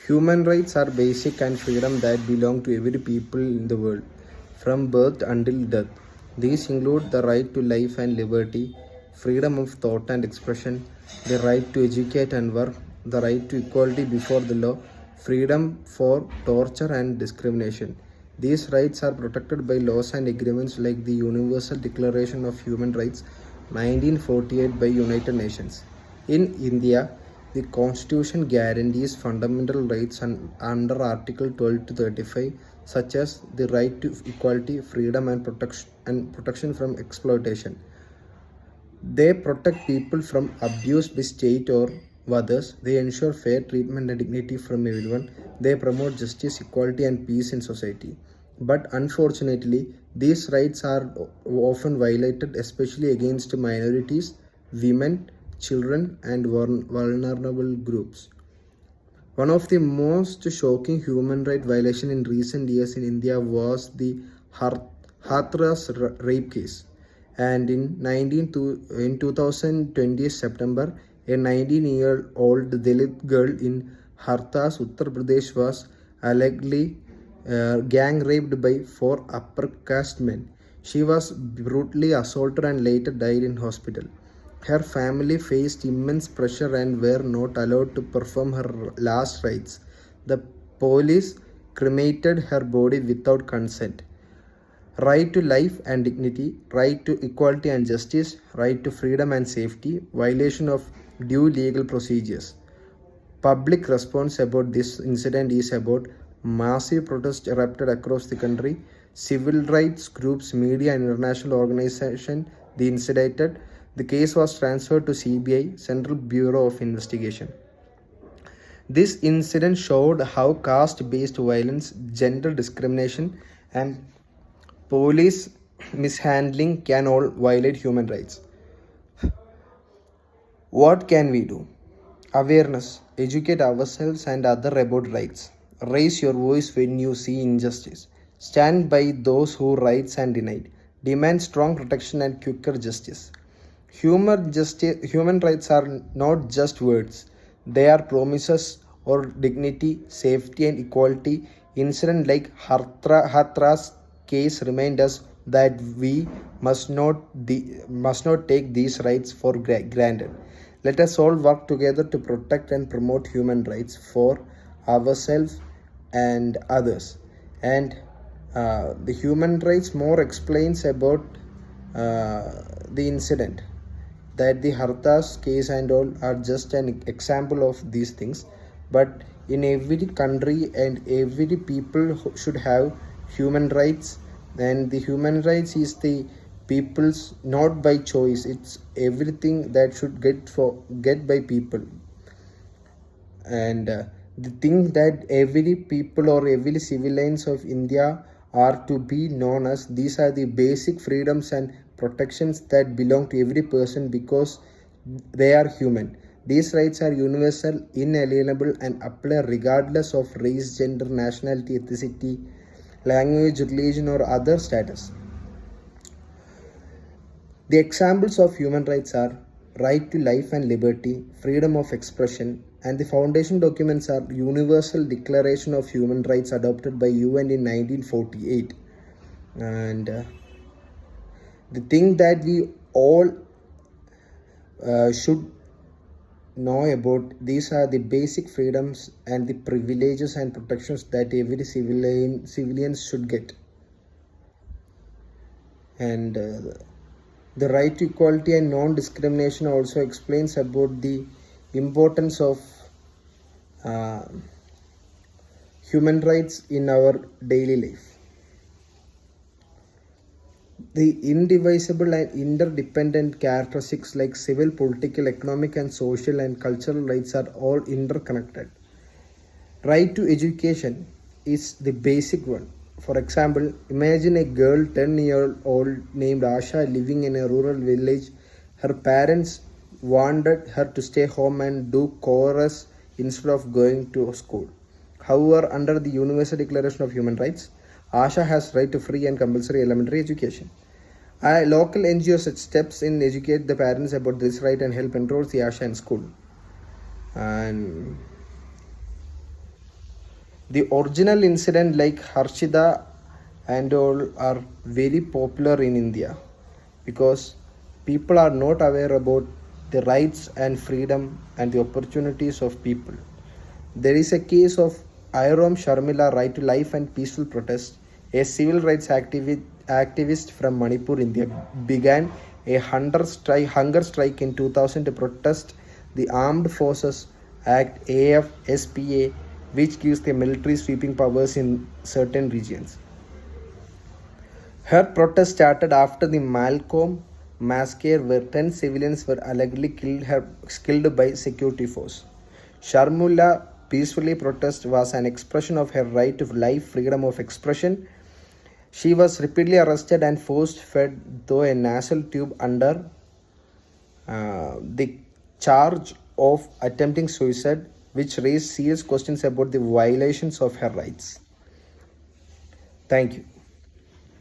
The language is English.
Human rights are basic and freedom that belong to every people in the world, from birth until death. These include the right to life and liberty, freedom of thought and expression, the right to educate and work, the right to equality before the law, freedom for torture and discrimination. These rights are protected by laws and agreements like the Universal Declaration of Human Rights 1948 by United Nations. In India, the Constitution guarantees fundamental rights under Article 12 to 35, such as the right to equality, freedom, and protection from exploitation. They protect people from abuse by state or others. They ensure fair treatment and dignity from everyone. They promote justice, equality, and peace in society. But unfortunately, these rights are often violated, especially against minorities, women, children, and vulnerable groups. One of the most shocking human rights violations in recent years in India was the Hathras rape case. And in 2020 September, a 19-year-old Dalit girl in Hathras, Uttar Pradesh was allegedly gang raped by four upper caste men. She was brutally assaulted and later died in hospital. Her family faced immense pressure and were not allowed to perform her last rites. The police cremated her body without consent. Right to life and dignity, right to equality and justice, right to freedom and safety, violation of due legal procedures. Public response about this incident is about massive protests erupted across the country. Civil rights groups, media, and international organizations the incited. The case was transferred to CBI, Central Bureau of Investigation. This incident showed how caste-based violence, gender discrimination, and police mishandling can all violate human rights. What can we do? Awareness. Educate ourselves and others about rights. Raise your voice when you see injustice. Stand by those whose rights are denied. Demand strong protection and quicker justice. Human rights are not just words. They are promises or dignity, safety, and equality. Incidents like Hathras case remind us that we must not take these rights for granted. Let us all work together to protect and promote human rights for ourselves and others. And the human rights more explains about the incident, that the Hartas case and all are just an example of these things. But in every country and every people should have human rights, and the human rights is the people's not by choice. It's everything that should get by people. And the thing that every people or every civilians of India are to be known as, these are the basic freedoms and protections that belong to every person because they are human. These rights are universal, inalienable, and apply regardless of race, gender, nationality, ethnicity, language, religion, or other status. The examples of human rights are right to life and liberty, freedom of expression, and the foundation documents are Universal Declaration of Human Rights adopted by UN in 1948. And the thing that we all should know about, these are the basic freedoms and the privileges and protections that every civilians should get. And the right to equality and non-discrimination also explains about the importance of human rights in our daily life. The indivisible and interdependent characteristics like civil, political, economic, and social and cultural rights are all interconnected. Right to education is the basic one. For example, imagine a girl 10-year-old named Asha living in a rural village. Her parents wanted her to stay home and do chorus instead of going to school. However, under the Universal Declaration of Human Rights, Asha has right to free and compulsory elementary education. Local NGOs steps in educate the parents about this right and help enroll the Asha in school. And The original incident like Harshida and all are very popular in India because people are not aware about the rights and freedom and the opportunities of people. There is a case of Airom Sharmila Right to Life and Peaceful Protest. A civil rights activist from Manipur, India, began a hunger strike in 2000 to protest the Armed Forces Act AFSPA, which gives the military sweeping powers in certain regions. Her protest started after the Malcolm massacre, where 10 civilians were allegedly killed by security force. Sharmula peacefully protest was an expression of her right to life, freedom of expression. She was repeatedly arrested and forced fed through a nasal tube under the charge of attempting suicide, which raised serious questions about the violations of her rights. Thank you.